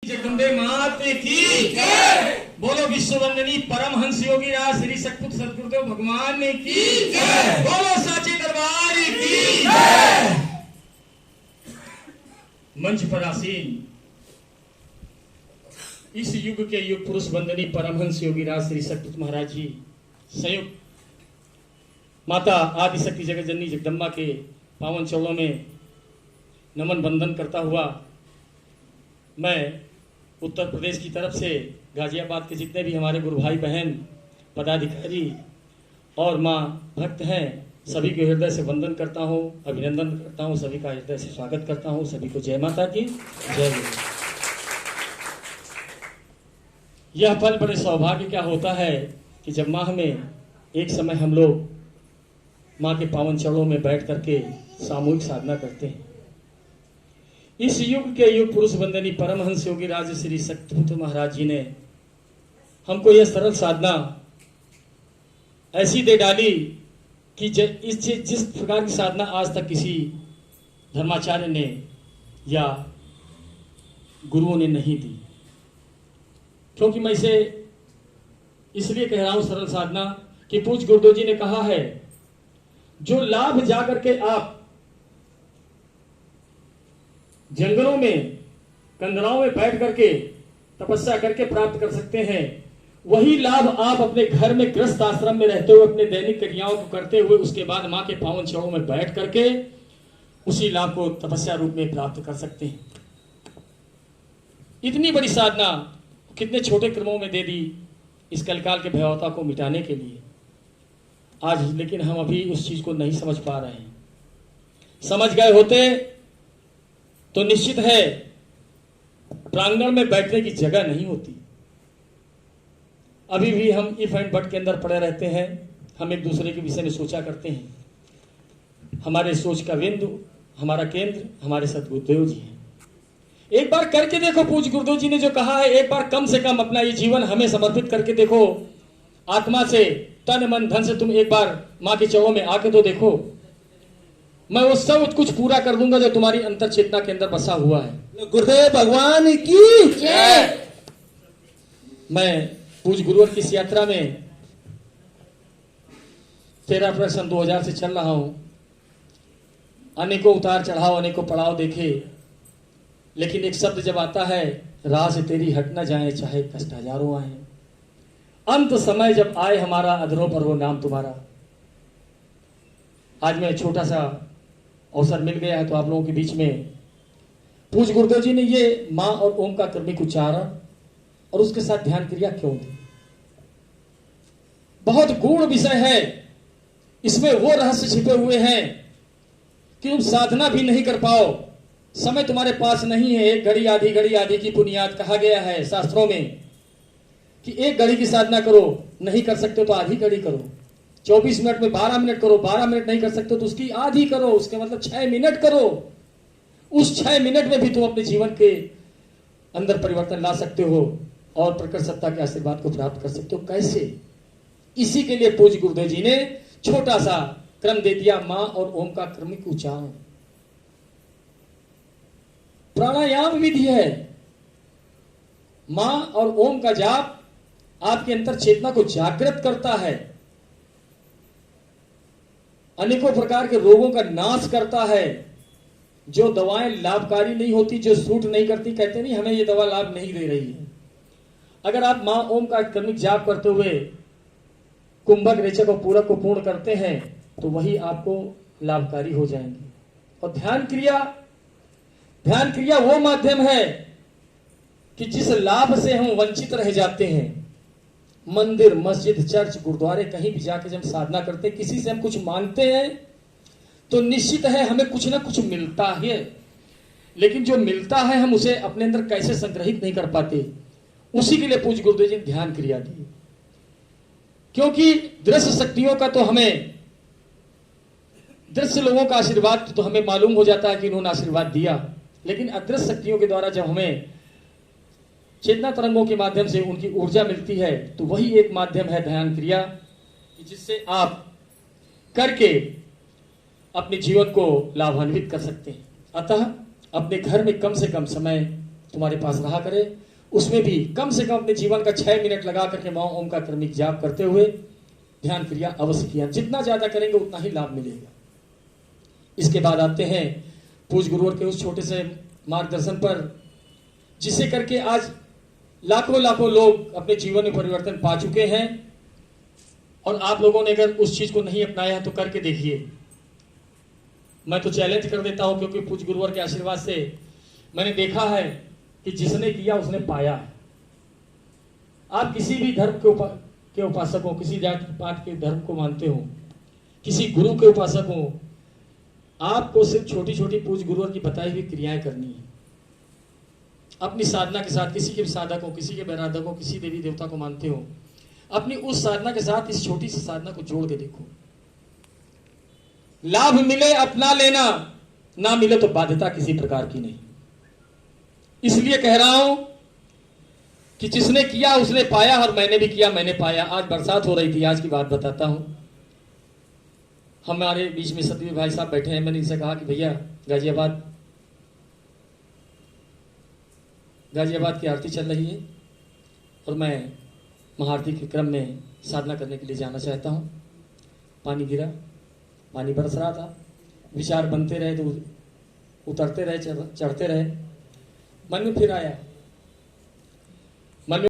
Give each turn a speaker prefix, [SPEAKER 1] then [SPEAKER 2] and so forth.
[SPEAKER 1] जगदम्बे मात की जय। बोलो विश्ववंदनी परमहंस योगी राज श्री सतपुत सदगुरुदेव भगवान की जय। बोलो साचे दरबार की जय। मंच पर आसीन इस युग के युग पुरुष वंदनी परमहंस योगी राज श्री सतपुत महाराज जी संयुक्त माता आदिशक्ति जगत जननी जगदम्बा के पावन चरणों में नमन बंदन करता हुआ मैं उत्तर प्रदेश की तरफ से गाजियाबाद के जितने भी हमारे गुरु भाई बहन पदाधिकारी और माँ भक्त हैं सभी को हृदय से वंदन करता हूँ, अभिनंदन करता हूँ, सभी का हृदय से स्वागत करता हूँ। सभी को जय माता की जय। यह पल बड़े सौभाग्य क्या होता है कि जब माह में एक समय हम लोग माँ के पावन चरणों में बैठ करके सामूहिक साधना करते हैं। इस युग के युग पुरुष वंदनी परमहंस योगी राज श्री सतपुत महाराज जी ने हमको यह सरल साधना ऐसी दे डाली कि जिस प्रकार की साधना आज तक किसी धर्माचार्य ने या गुरुओं ने नहीं दी। क्योंकि मैं इसे इसलिए कह रहा हूं सरल साधना कि पूज्य गुरुदेव जी ने कहा है जो लाभ जाकर के आप जंगलों में कंदराओं में बैठ करके तपस्या करके प्राप्त कर सकते हैं, वही लाभ आप अपने घर में गृहस्थ आश्रम में रहते हुए अपने दैनिक क्रियाओं को करते हुए उसके बाद मां के पावन चरणों में बैठ करके उसी लाभ को तपस्या रूप में प्राप्त कर सकते हैं। इतनी बड़ी साधना कितने छोटे क्रमों में दे दी इस कलकाल के भयावता को मिटाने के लिए आज, लेकिन हम अभी उस चीज को नहीं समझ पा रहे हैं। समझ गए होते तो निश्चित है प्रांगण में बैठने की जगह नहीं होती। अभी भी हम इफ एंड बट के अंदर पड़े रहते हैं। हम एक दूसरे के विषय में सोचा करते हैं। हमारे सोच का बिंदु, हमारा केंद्र हमारे सतगुरुदेव जी हैं। एक बार करके देखो, पूज्य गुरुदेव जी ने जो कहा है, एक बार कम से कम अपना ये जीवन हमें समर्पित करके देखो। आत्मा से, तन मन धन से तुम एक बार मां के चरणों में आके तो देखो। मैं वो सब कुछ पूरा कर दूंगा जो तुम्हारी अंतर चेतना के अंदर बसा हुआ है।
[SPEAKER 2] गुरुदेव भगवान की जय।
[SPEAKER 1] मैं पूज्य गुरुवर की इस यात्रा में 13 अप्रैल सन 2000 से चल रहा हूं। अनेकों उतार चढ़ाव, अनेकों पड़ाव देखे, लेकिन एक शब्द जब आता है, राह से तेरी हट न जाए चाहे कष्ट हजारों आए। अंत समय जब आए हमारा, अधरों पर हो नाम तुम्हारा। आज मैं छोटा सा अवसर मिल गया है तो आप लोगों के बीच में पूज्य गुरुदेव जी ने ये मां और ओम का क्रमिक उच्चारण और उसके साथ ध्यान क्रिया क्यों दी। बहुत गूढ़ विषय है, इसमें वो रहस्य छिपे हुए हैं कि तुम साधना भी नहीं कर पाओ। समय तुम्हारे पास नहीं है। एक घड़ी आधी की बुनियाद कहा गया है शास्त्रों में कि एक घड़ी की साधना करो, नहीं कर सकते तो आधी घड़ी करो। 24 मिनट में 12 मिनट करो, 12 मिनट नहीं कर सकते तो उसकी आधी करो, उसके मतलब 6 मिनट करो। उस 6 मिनट में भी तुम अपने जीवन के अंदर परिवर्तन ला सकते हो और प्रकट सत्ता के आशीर्वाद को प्राप्त कर सकते हो। कैसे? इसी के लिए पूज्य गुरुदेव जी ने छोटा सा क्रम दे दिया, मां और ओम का क्रमिक उच्चारण। प्राणायाम विधि है। मां और ओम का जाप आपके अंतर चेतना को जागृत करता है, अनेकों प्रकार के रोगों का नाश करता है। जो दवाएं लाभकारी नहीं होती, जो सूट नहीं करती, कहते नहीं हमें ये दवा लाभ नहीं दे रही है। अगर आप मां ओम का क्रमिक जाप करते हुए कुंभक रेचक और पूरक को पूर्ण करते हैं तो वही आपको लाभकारी हो जाएंगे। और ध्यान क्रिया वो माध्यम है कि जिस लाभ से हम वंचित रह जाते हैं। मंदिर, मस्जिद, चर्च, गुरुद्वारे, कहीं भी जाके जब साधना करते, किसी से हम कुछ मांगते हैं तो निश्चित है हमें कुछ ना कुछ मिलता है, लेकिन जो मिलता है हम उसे अपने अंदर कैसे संग्रहित नहीं कर पाते। उसी के लिए पूज्य गुरुदेव जी ने ध्यान क्रिया दी। क्योंकि दृश्य शक्तियों का तो हमें, दृश्य लोगों का आशीर्वाद तो हमें मालूम हो जाता है कि इन्होंने आशीर्वाद दिया, लेकिन अदृश्य शक्तियों के द्वारा जब हमें चेतना तरंगों के माध्यम से उनकी ऊर्जा मिलती है तो वही एक माध्यम है ध्यान क्रिया, जिससे आप करके अपने जीवन को लाभान्वित कर सकते हैं। अतः अपने घर में कम से कम समय तुम्हारे पास रहा करे, उसमें भी कम से कम अपने जीवन का 6 मिनट लगा करके मौ ओम का क्रमिक जाप करते हुए ध्यान क्रिया अवश्य किया। जितना ज्यादा करेंगे उतना ही लाभ मिलेगा। इसके बाद आते हैं पूज्य गुरुवर के उस छोटे से मार्गदर्शन पर, जिसे करके आज लाखों लाखों लोग अपने जीवन में परिवर्तन पा चुके हैं। और आप लोगों ने अगर उस चीज को नहीं अपनाया है तो करके देखिए। मैं तो चैलेंज कर देता हूं, क्योंकि पूज्य गुरुवर के आशीर्वाद से मैंने देखा है कि जिसने किया उसने पाया है। आप किसी भी धर्म के उपासक हो, किसी जात पात के धर्म को मानते हो, किसी गुरु के उपासक हो, आपको सिर्फ छोटी छोटी पूज्य गुरुवर की बताई हुई क्रियाएं करनी है। अपनी साधना के साथ, किसी के भी साधक हो, किसी के बैराधक हो, किसी देवी देवता को मानते हो, अपनी उस साधना के साथ इस छोटी सी साधना को जोड़ के देखो। लाभ मिले अपना लेना, ना मिले तो बाध्यता किसी प्रकार की नहीं। इसलिए कह रहा हूं कि जिसने किया उसने पाया, और मैंने भी किया, मैंने पाया। आज बरसात हो रही थी, आज की बात बताता हूं। हमारे बीच में सतवीर भाई साहब बैठे हैं। मैंने इनसे कहा कि भैया गाजियाबाद की आरती चल रही है और मैं महाआरती के क्रम में साधना करने के लिए जाना चाहता हूं। पानी गिरा, पानी बरस रहा था, विचार बनते रहे तो उतरते रहे, चढ़ते रहे। मन में फिर आया